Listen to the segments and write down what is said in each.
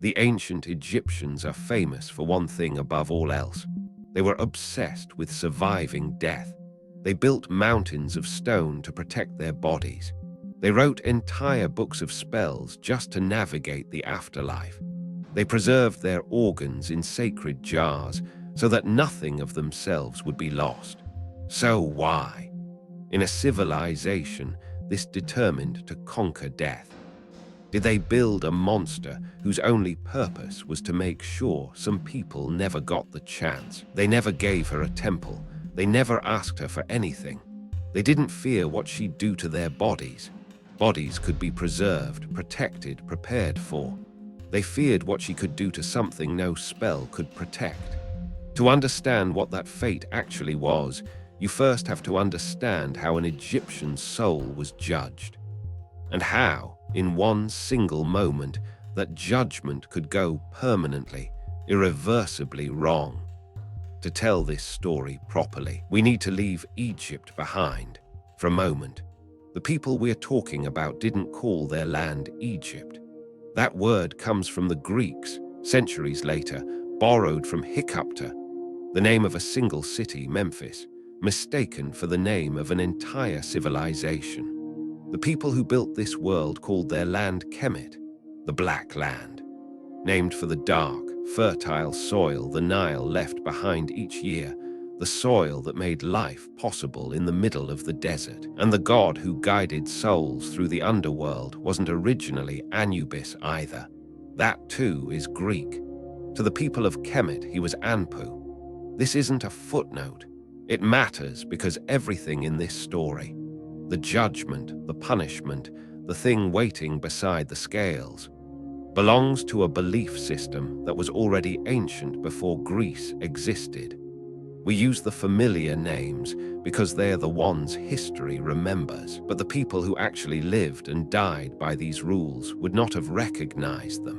The ancient Egyptians are famous for one thing above all else. They were obsessed with surviving death. They built mountains of stone to protect their bodies. They wrote entire books of spells just to navigate the afterlife. They preserved their organs in sacred jars so that nothing of themselves would be lost. So why, in a civilization this determined to conquer death, did they build a monster whose only purpose was to make sure some people never got the chance? They never gave her a temple. They never asked her for anything. They didn't fear what she'd do to their bodies. Bodies could be preserved, protected, prepared for. They feared what she could do to something no spell could protect. To understand what that fate actually was, you first have to understand how an Egyptian soul was judged, and how, in one single moment, that judgment could go permanently, irreversibly wrong. To tell this story properly, we need to leave Egypt behind for a moment. The people we're talking about didn't call their land Egypt. That word comes from the Greeks, centuries later, borrowed from Hiccupta, the name of a single city, Memphis, mistaken for the name of an entire civilization. The people who built this world called their land Kemet, the Black Land, named for the dark, fertile soil the Nile left behind each year, the soil that made life possible in the middle of the desert. And the god who guided souls through the underworld wasn't originally Anubis either. That too is Greek. To the people of Kemet, he was Anpu. This isn't a footnote. It matters because everything in this story, the judgment, the punishment, the thing waiting beside the scales, belongs to a belief system that was already ancient before Greece existed. We use the familiar names because they're the ones history remembers, but the people who actually lived and died by these rules would not have recognized them.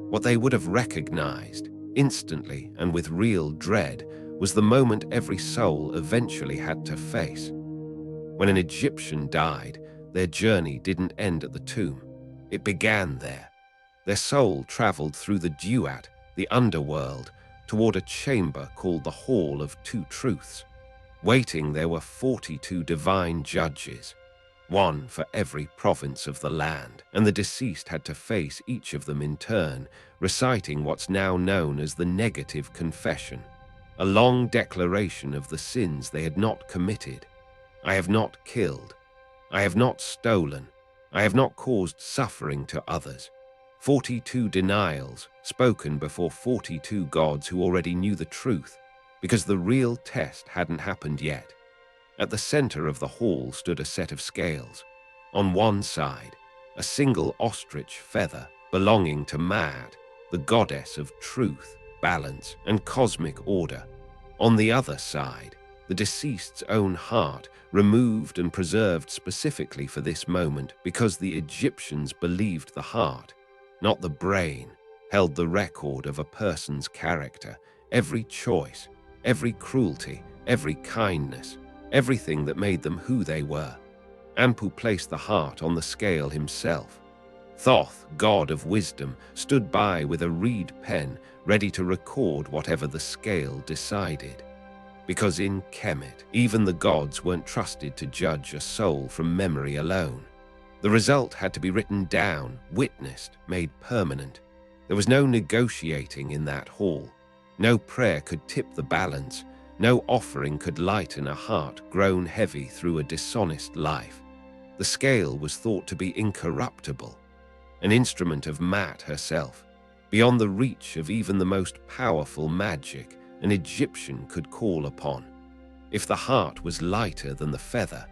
What they would have recognized, instantly and with real dread, was the moment every soul eventually had to face. When an Egyptian died, their journey didn't end at the tomb. It began there. Their soul traveled through the duat, the underworld, toward a chamber called the Hall of Two Truths. Waiting there were 42 divine judges, one for every province of the land, and the deceased had to face each of them in turn, reciting what's now known as the negative confession, a long declaration of the sins they had not committed. I have not killed. I have not stolen. I have not caused suffering to others. 42 denials spoken before 42 gods who already knew the truth, because the real test hadn't happened yet. At the center of the hall stood a set of scales. On one side, a single ostrich feather belonging to Maat, the goddess of truth, balance, and cosmic order. On the other side, the deceased's own heart, removed and preserved specifically for this moment because the Egyptians believed the heart, not the brain, held the record of a person's character, every choice, every cruelty, every kindness, everything that made them who they were. Anpu placed the heart on the scale himself. Thoth, god of wisdom, stood by with a reed pen, ready to record whatever the scale decided. Because in Kemet, even the gods weren't trusted to judge a soul from memory alone. The result had to be written down, witnessed, made permanent. There was no negotiating in that hall. No prayer could tip the balance. No offering could lighten a heart grown heavy through a dishonest life. The scale was thought to be incorruptible, an instrument of Maat herself, beyond the reach of even the most powerful magic an Egyptian could call upon. If the heart was lighter than the feather,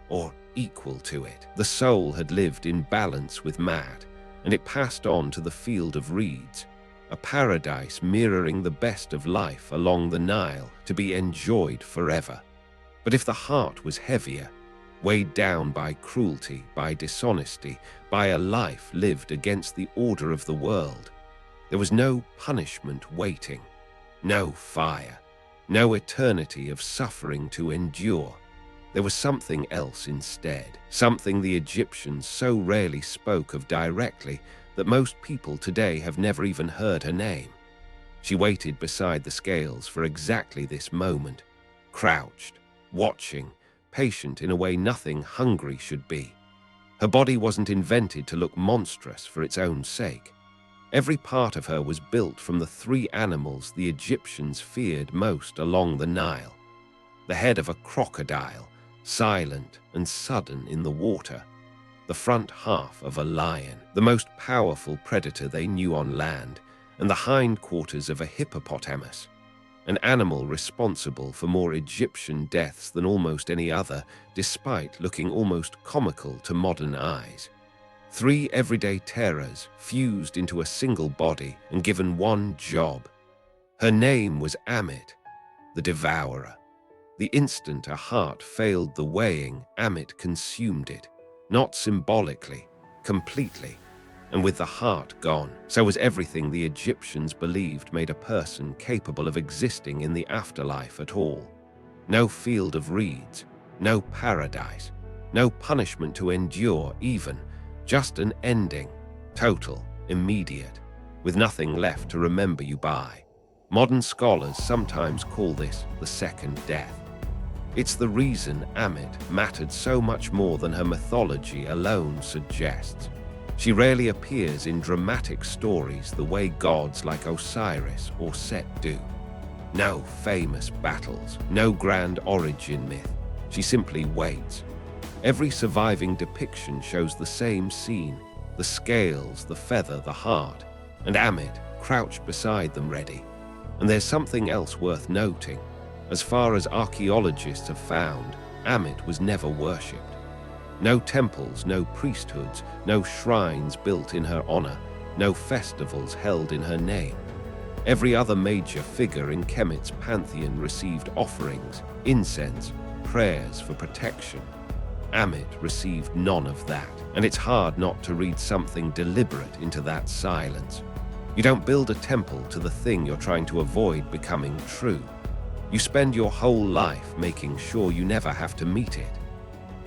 or equal to it, the soul had lived in balance with Maat, and it passed on to the field of reeds, a paradise mirroring the best of life along the Nile to be enjoyed forever. But if the heart was heavier, weighed down by cruelty, by dishonesty, by a life lived against the order of the world, there was no punishment waiting, no fire, no eternity of suffering to endure. There was something else instead, something the Egyptians so rarely spoke of directly, that most people today have never even heard her name. She waited beside the scales for exactly this moment, crouched, watching, patient in a way nothing hungry should be. Her body wasn't invented to look monstrous for its own sake. Every part of her was built from the three animals the Egyptians feared most along the Nile. The head of a crocodile, silent and sudden in the water. The front half of a lion, the most powerful predator they knew on land, and the hindquarters of a hippopotamus, an animal responsible for more Egyptian deaths than almost any other, despite looking almost comical to modern eyes. Three everyday terrors fused into a single body and given one job. Her name was Ammit, the devourer. The instant a heart failed the weighing, Ammit consumed it, not symbolically, completely. And with the heart gone, so was everything the Egyptians believed made a person capable of existing in the afterlife at all. No field of reeds, no paradise, no punishment to endure even, just an ending, total, immediate, with nothing left to remember you by. Modern scholars sometimes call this the second death. It's the reason Ammit mattered so much more than her mythology alone suggests. She rarely appears in dramatic stories the way gods like Osiris or Set do. No famous battles, no grand origin myth. She simply waits. Every surviving depiction shows the same scene, the scales, the feather, the heart, and Ammit crouched beside them ready. And there's something else worth noting. As far as archaeologists have found, Ammit was never worshipped. No temples, no priesthoods, no shrines built in her honor, no festivals held in her name. Every other major figure in Kemet's pantheon received offerings, incense, prayers for protection. Ammit received none of that, and it's hard not to read something deliberate into that silence. You don't build a temple to the thing you're trying to avoid becoming true. You spend your whole life making sure you never have to meet it.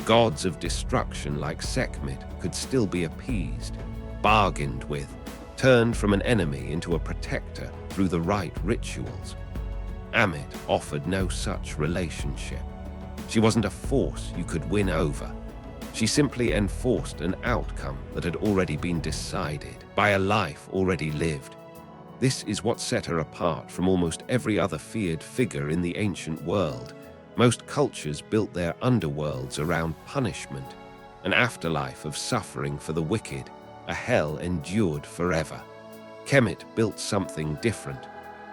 Gods of destruction like Sekhmet could still be appeased, bargained with, turned from an enemy into a protector through the right rituals. Ammit offered no such relationship. She wasn't a force you could win over. She simply enforced an outcome that had already been decided by a life already lived. This is what set her apart from almost every other feared figure in the ancient world. Most cultures built their underworlds around punishment, an afterlife of suffering for the wicked, a hell endured forever. Kemet built something different.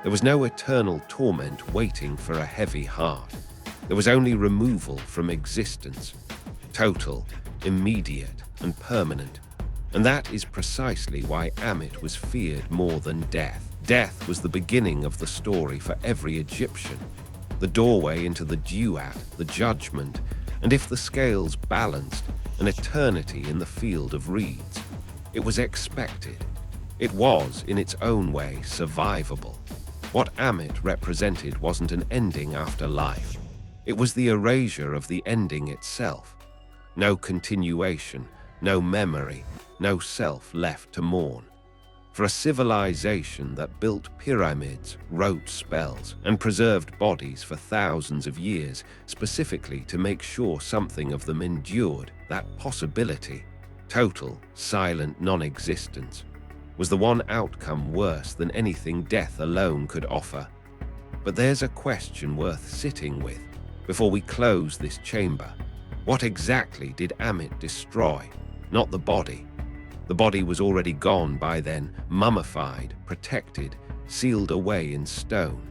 There was no eternal torment waiting for a heavy heart. There was only removal from existence, total, immediate, and permanent. And that is precisely why Ammit was feared more than death. Death was the beginning of the story for every Egyptian, the doorway into the duat, the judgment, and if the scales balanced, an eternity in the field of reeds. It was expected. It was, in its own way, survivable. What Ammit represented wasn't an ending after life. It was the erasure of the ending itself. No continuation, no memory, no self left to mourn. For a civilization that built pyramids, wrote spells, and preserved bodies for thousands of years, specifically to make sure something of them endured, that possibility, total, silent non-existence, was the one outcome worse than anything death alone could offer. But there's a question worth sitting with before we close this chamber. What exactly did Ammit destroy? Not the body. The body was already gone by then, mummified, protected, sealed away in stone.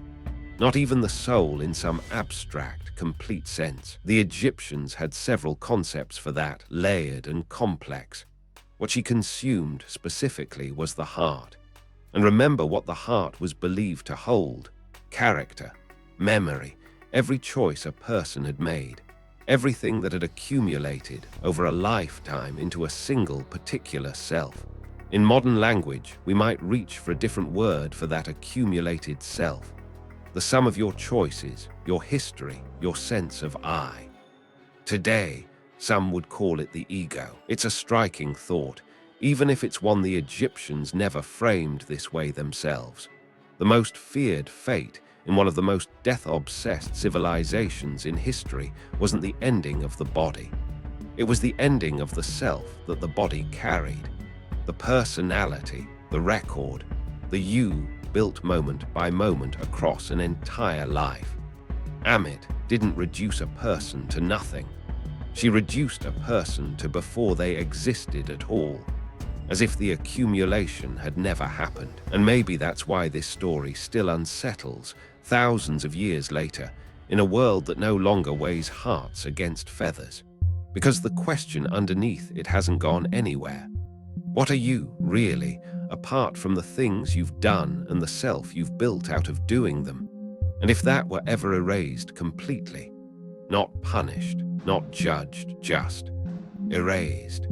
Not even the soul in some abstract, complete sense. The Egyptians had several concepts for that, layered and complex. What she consumed specifically was the heart. And remember what the heart was believed to hold: character, memory, every choice a person had made. Everything that had accumulated over a lifetime into a single particular self. In modern language, we might reach for a different word for that accumulated self. The sum of your choices, your history, your sense of I. Today, some would call it the ego. It's a striking thought. even if it's one the Egyptians never framed this way themselves. The most feared fate in one of the most death-obsessed civilizations in history wasn't the ending of the body. It was the ending of the self that the body carried. The personality, the record, the you built moment by moment across an entire life. Ammit didn't reduce a person to nothing. She reduced a person to before they existed at all, as if the accumulation had never happened. And maybe that's why this story still unsettles, thousands of years later, in a world that no longer weighs hearts against feathers. Because the question underneath it hasn't gone anywhere. What are you, really, apart from the things you've done and the self you've built out of doing them? And if that were ever erased completely, not punished, not judged, just erased,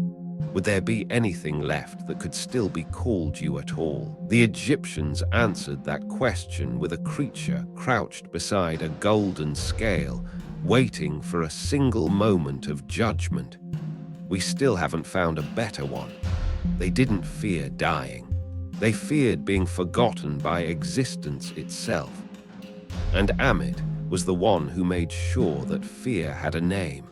would there be anything left that could still be called you at all? The Egyptians answered that question with a creature crouched beside a golden scale, waiting for a single moment of judgment. We still haven't found a better one. They didn't fear dying. They feared being forgotten by existence itself. And Ammit was the one who made sure that fear had a name.